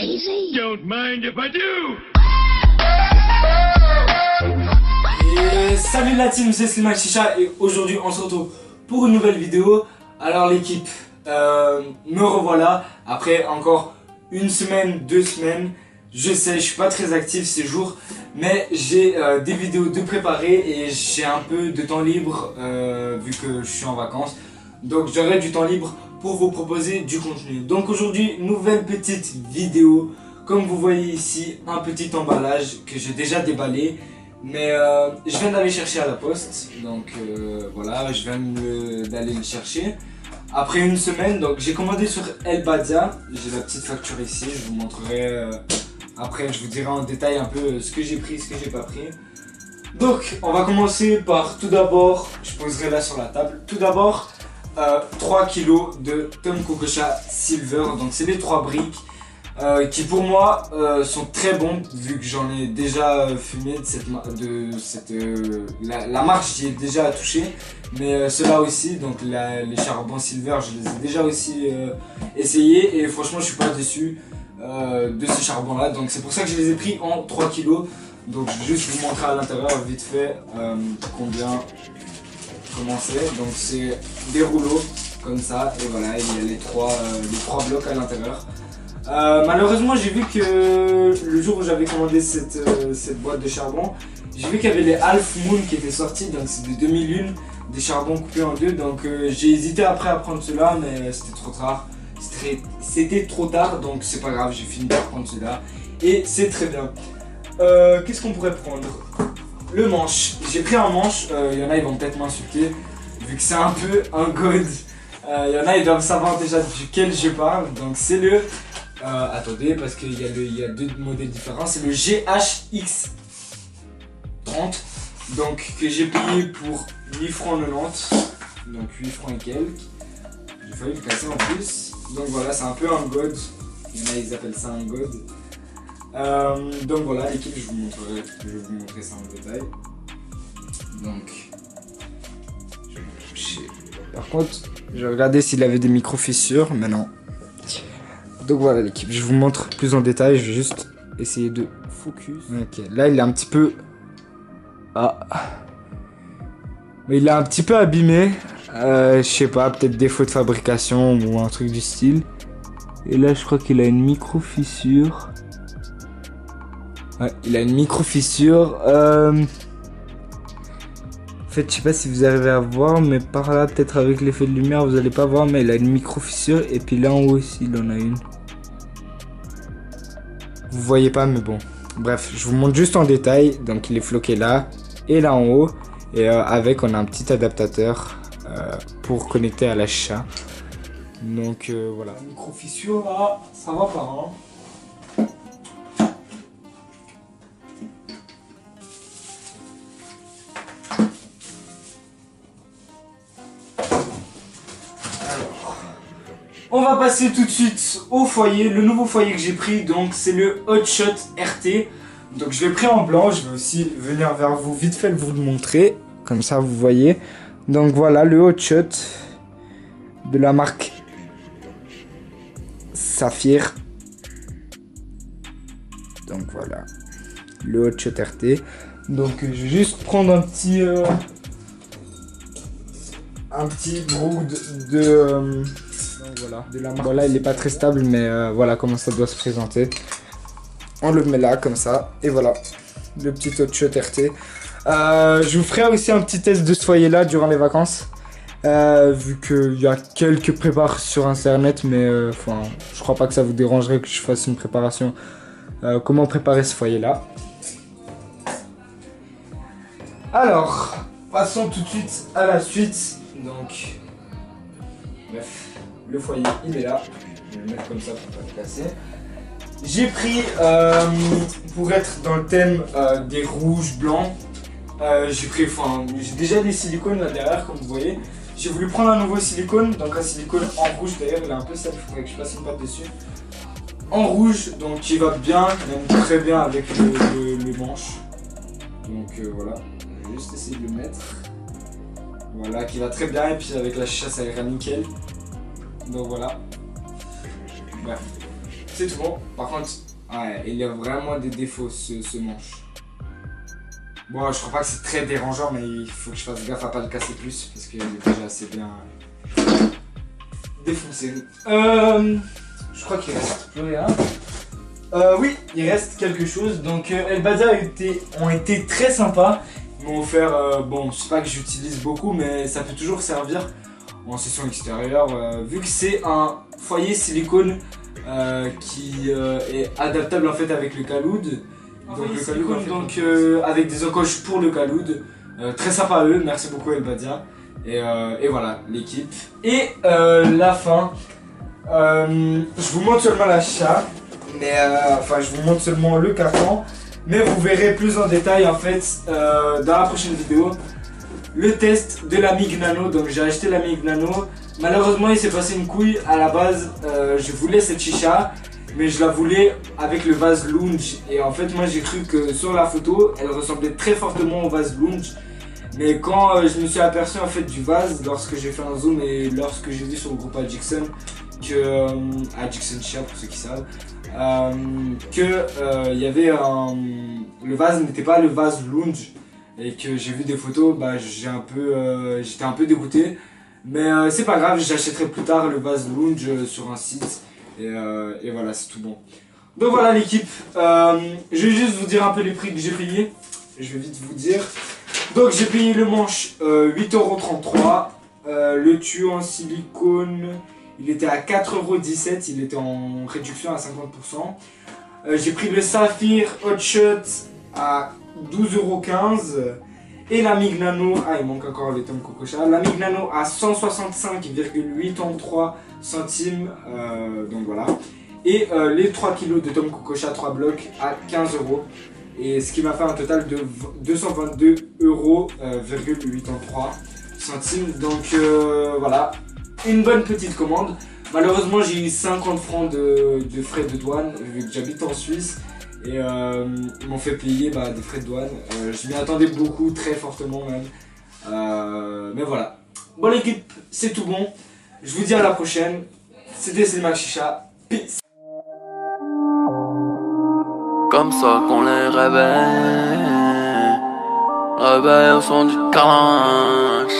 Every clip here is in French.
crazy? Don't mind if I do. Et salut la team, c'est Slimane Chicha et aujourd'hui on se retrouve pour une nouvelle vidéo. Alors l'équipe, me revoilà après encore une semaine, 2 semaines. Je sais, je suis pas très actif ces jours, mais j'ai des vidéos de préparer et j'ai un peu de temps libre vu que je suis en vacances. Donc j'aurai du temps libre pour vous proposer du contenu. Donc aujourd'hui, nouvelle petite vidéo. Comme vous voyez ici, un petit emballage que j'ai déjà déballé. Mais je viens d'aller chercher à la poste. Donc voilà, je viens d'aller le chercher. Après une semaine, donc j'ai commandé sur El Badia. J'ai la petite facture ici, je vous montrerai après, je vous dirai en détail un peu ce que j'ai pris, ce que j'ai pas pris. Donc on va commencer par tout d'abord, je poserai là sur la table. Tout d'abord, 3 kg de Tom Kokosha Silver. Donc c'est les 3 briques qui pour moi sont très bons vu que j'en ai déjà fumé la marque j'y ai déjà touché, mais ceux-là aussi, donc les charbons Silver, je les ai déjà aussi essayés et franchement je suis pas déçu de ce charbon là, donc c'est pour ça que je les ai pris en 3 kg. Donc je vais juste vous montrer à l'intérieur vite fait comment c'est. Donc c'est des rouleaux comme ça et voilà, il y a les trois blocs à l'intérieur. Malheureusement j'ai vu que le jour où j'avais commandé cette boîte de charbon, j'ai vu qu'il y avait les Half Moon qui étaient sortis, donc c'est de 2001, des charbons coupés en deux. Donc j'ai hésité après à prendre cela, mais c'était trop tard. C'était trop tard, donc c'est pas grave, j'ai fini par prendre cela et c'est très bien. Qu'est-ce qu'on pourrait prendre? Le manche, j'ai pris un manche, il y en a ils vont peut-être m'insulter vu que c'est un peu un god. Il y en a ils doivent savoir déjà duquel je parle, donc c'est le attendez, parce qu'il y a deux modèles différents. C'est le GHX30, donc que j'ai payé pour 8 francs 90, donc 8 francs et quelques. J'ai failli le casser en plus. Donc voilà, c'est un peu un god. Il y en a ils appellent ça un god. Donc voilà l'équipe, je vais vous montrer ça en détail. Donc je vais me coucher. Par contre, je vais regarder s'il avait des micro fissures, mais non. Donc voilà l'équipe, je vous montre plus en détail, je vais juste essayer de focus. Ok, là il est un petit peu... Ah. Mais il est un petit peu abîmé. Je sais pas, peut-être défaut de fabrication ou un truc du style. Et là je crois qu'il a une micro fissure. Ouais, il a une micro fissure. En fait, je sais pas si vous arrivez à voir, mais par là, peut-être avec l'effet de lumière, vous allez pas voir, mais il a une micro fissure. Et puis là en haut aussi, il en a une. Vous voyez pas, mais bon. Bref, je vous montre juste en détail. Donc, il est floqué là et là en haut. Et avec, on a un petit adaptateur pour connecter à la chicha. Donc, voilà. Micro fissure là, ça va pas, hein. On va passer tout de suite au foyer, le nouveau foyer que j'ai pris, donc c'est le Hot Shot RT. Donc je l'ai pris en blanc, je vais aussi venir vers vous vite fait vous le montrer, comme ça vous voyez. Donc voilà le Hot Shot de la marque Saphir. Donc voilà, le Hot Shot RT. Donc je vais juste prendre un petit brou de voilà, de la marque. Voilà, il est pas très stable, mais voilà comment ça doit se présenter. On le met là comme ça et voilà le petit Hot Shot RT. Je vous ferai aussi un petit test de ce foyer là durant les vacances, vu qu'il y a quelques prépares sur internet, mais enfin je crois pas que ça vous dérangerait que je fasse une préparation comment préparer ce foyer là. Alors passons tout de suite à la suite. Donc bref, le foyer il est là, je vais le mettre comme ça pour pas le casser. J'ai pris, pour être dans le thème des rouges blancs, j'ai déjà des silicones là derrière comme vous voyez. J'ai voulu prendre un nouveau silicone, donc un silicone en rouge d'ailleurs, il est un peu sale, il faudrait que je passe une pâte dessus. En rouge, donc qui va bien, même très bien avec le manche. Donc voilà, je vais juste essayer de le mettre. Voilà, qui va très bien et puis avec la chicha ça ira nickel. Donc voilà. Bref. c'est tout bon. Par contre, ouais, il y a vraiment des défauts ce manche. Bon, je crois pas que c'est très dérangeant, mais il faut que je fasse gaffe à pas le casser plus parce qu'il est déjà assez bien défoncé. Je crois qu'il reste plus rien. Oui, il reste quelque chose. Donc Elbadia ont été très sympas. Ils m'ont offert, bon, je sais pas que j'utilise beaucoup, mais ça peut toujours servir en session extérieure. Vu que c'est un foyer silicone qui est adaptable en fait avec le Khaloud. Donc le Khaloud, donc avec des encoches pour le Khaloud. Très sympa à eux, merci beaucoup Elbadia. Et voilà, l'équipe. Et la fin. Je vous montre seulement l'achat. Mais enfin, je vous montre seulement le carton. Mais vous verrez plus en détail en fait dans la prochaine vidéo le test de la MIG Nano. Donc j'ai acheté la MIG Nano. Malheureusement il s'est passé une couille. À la base je voulais cette chicha, mais je la voulais avec le vase Lounge. Et en fait moi j'ai cru que sur la photo elle ressemblait très fortement au vase Lounge. Mais quand je me suis aperçu en fait du vase, lorsque j'ai fait un zoom et lorsque j'ai vu sur le groupe Adjixon que Adjixon Chicha pour ceux qui savent, il y avait le vase n'était pas le vase Lounge. Et que j'ai vu des photos, bah j'étais un peu dégoûté. Mais c'est pas grave, j'achèterai plus tard le vase Lounge sur un site. Et voilà, c'est tout bon. Donc voilà l'équipe, je vais juste vous dire un peu les prix que j'ai payé. Je vais vite vous dire. Donc j'ai payé le manche 8,33 €. Le tuyau en silicone, il était à 4,17 €. Il était en réduction à 50%. J'ai pris le saphir hot shot à 12,15 €. Et la MIG Nano, il manque encore les Tom Coco Cha. La MIG Nano à 165,83 centimes. Donc voilà. Et les 3 kg de Tom Coco Cha 3 blocs à 15 €. Et ce qui m'a fait un total de 222,83 €. Donc voilà, une bonne petite commande. Malheureusement j'ai eu 50 francs de frais de douane vu que j'habite en Suisse. Et ils m'ont fait payer des frais de douane. Je m'y attendais beaucoup, très fortement même. Mais voilà. Bon l'équipe, c'est tout bon. Je vous dis à la prochaine. C'était Slimax Chicha. Peace. Comme ça qu'on les réveille. Réveille au son du cash.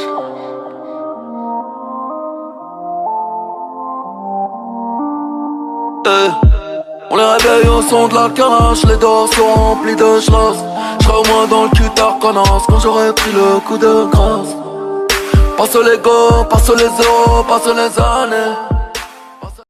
On les réveille au son de la calache. Les dehors sont remplis de schloss. J'serai au moins dans le cul d'Arcanas quand j'aurai pris le coup de grâce. Passe les go, passe les euros, passe les années.